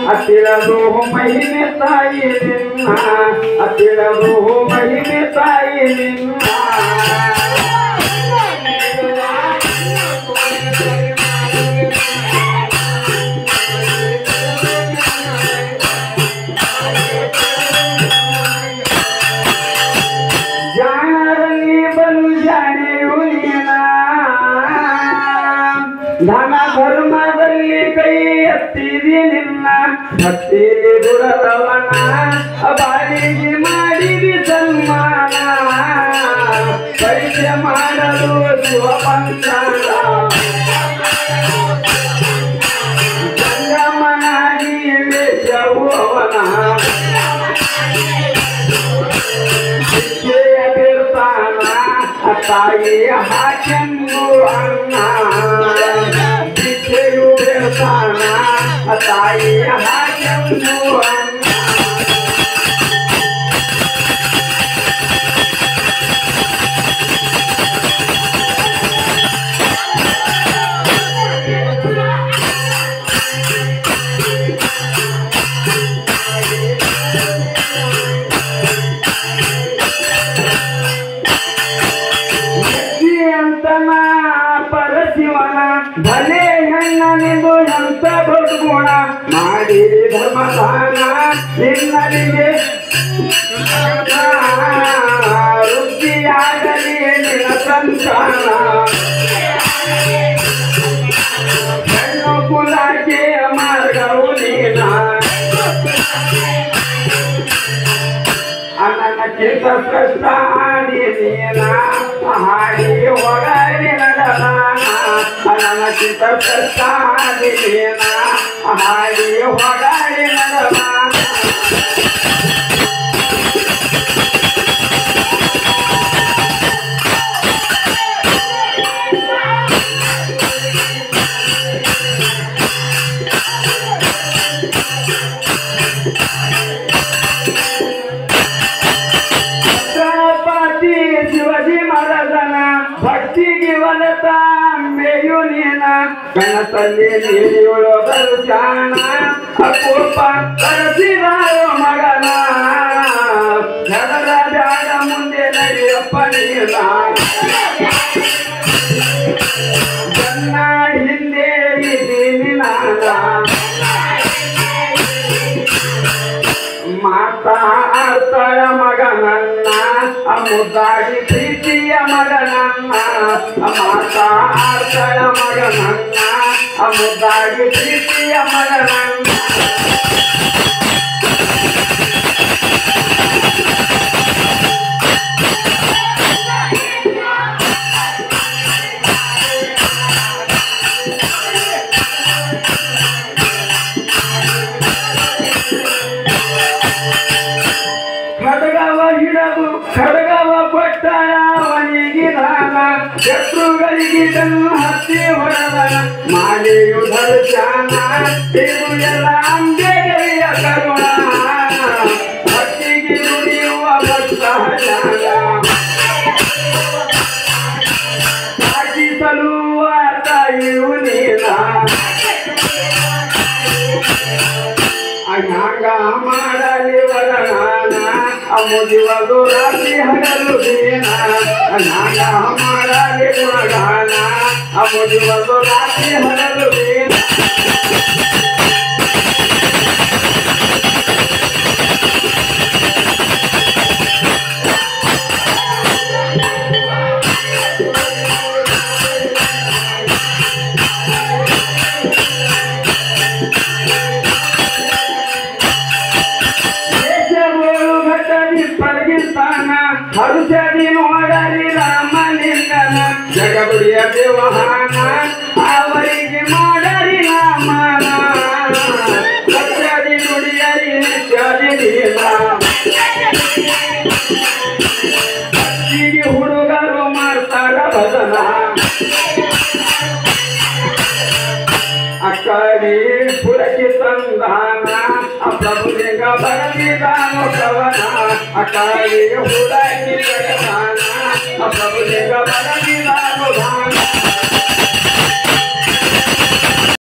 ಅತಿಳದು ಮಹಿಮೆ ತಾಯಿ ನಿನ್ನ ಅತಿಳದು ಮಹಿಮೆ ತಾಯಿ ನಿನ್ನ ಧನ ಧರ್ಮದಲ್ಲಿ ಕೈ ಎತ್ತಿದಿ ನಿನ್ನ ಹತ್ತಿರಿ ದುರದವನ ಬಾಡಿಗೆ ಮಾಡಿದಿ ಸನ್ಮಾನ ಪರಿಚಯ ಮಾಡಲು ಶಿವಪಂಚಾಂಗ ಸಂಗಮನಾಗಿ ವೇಷವು ಅವನ ಶಿಕ್ಷೆಯ ಬಿರ್ತಾನ ತಾಯಿಯ ಹಾಕೆಂದು ಅನ್ನ ಶಿಕ್ಷೆಯು ಬಿರ್ತಾನ ತಾಯಿಯ ಹಾಕೆಂದು ಅನ್ನ ಭಲೆ ಹೆಣ್ಣನಿದು ಎಂತ ದೊಡ್ಡ ಗುಣ ಮಾಡಿರಿ ಧರ್ಮದಾನ ನಿನ್ನಲಿಗೆ ವೃದ್ಧಿಯಾಗಲಿ ನಿನ್ನ ಸಂತಾನ ಹೆಣ್ಣು ಕುಲಕ್ಕೆ ಮಾರ್ಗವು ನೀನ ಅನ್ನಕ್ಕಿಂತ ಕಷ್ಟ ಹಾಡಿ ನೀನ ಹಾಡಿ ಹೊಗಳಿ ನಡೆದಾನ ಅನ್ನಕ್ಕಿಂತ ಕಷ್ಟ ಹಾಡಿ ನೀನ ಹಾಡಿ ಹೊಗಳಿ ನಡೆದಾನ ಭಕ್ತಿಗೆ ವಲತ ಮೇಯು ನೀನ ಕನಸಲ್ಲಿ ನೀರು ದರ್ಶನ ಅಪೂಪ ಕರೆಸಿದಾರೋ ಮಗನ ಜಗದ ಬ್ಯಾಡ ಮುಂದೆ ನಡೆಯಪ್ಪ ನೀನ ಜನ್ನ ಹಿಂದೆ ಇದ್ದೀನಿ ನಾನ ಮಾತಾಡ್ತಾಳ ಮಗನನ್ನ ಮುದ್ದಾಡಿ ಪ್ರೀತಿಯ ಮಗನನ್ನ ಮಾತಾಡ್ತಾಳ ಮಗನನ್ನ ಮುದ್ದಾಡಿ ಪ್ರೀತಿಯ ಮಗನನ್ನ ಖಡ್ಗವ ಕೊಟ್ಟಣ ಅವನಿಗೆ ದಾನ ಶತ್ರುಗಳಿಗೆ ತನ್ನ ಹತ್ತಿ ಹೊಡೆದನ ಮಾಡಿಯು ದರ್ಶನ ಇದು ಎಲ್ಲ ಅಂಬೆಗೆಯ ಕರುಣ ಭಕ್ತಿಗೆ ನುಡಿಯುವ ಭಕ್ತ ಸಾಗಿಸಲು ತಾಯಿಯು ನೀನ ಹ್ಯಾಂಗ ಮಾಡಲಿ ವರನಾನ ಮುಗಿವದು ರಾತ್ರಿ ಹಗಲು ದೀನ ಹ್ಯಾಂಗ ಮಾಡಲಿ ಗುಣಗಾನ ಮುಗಿವದು ರಾತ್ರಿ ಹಗಲು ದೀನ ಹರುಷದಿ ನೋಡಲಿ ರಾಮಲಿಂಗನ ಜಗಬುಡಿಯ ದೇವಹಾನ ಅವರಿಗೆ ಮಾಡಲಿ ರಾಮನ ಸತ್ಯದಿ ನುಡಿಯಲಿ ನಿತ್ಯದಿ ನೀಲ ಹೀಗೆ ಹುಡುಗರು ಮಾಡ್ತಾರ ಭಜನ ಅಕ್ಕಡಿ ಪುರಕ್ಕೆ ತಂದಾನ ಪ್ರಭುಲಿಂಗ ಬರಲಿದಾನು ಕವನ ಅಕ್ಕಡಿ ಹುಡುಗಿ ಜಗದಾನ ಪ್ರಭುಲಿಂಗ ಬರಲಿ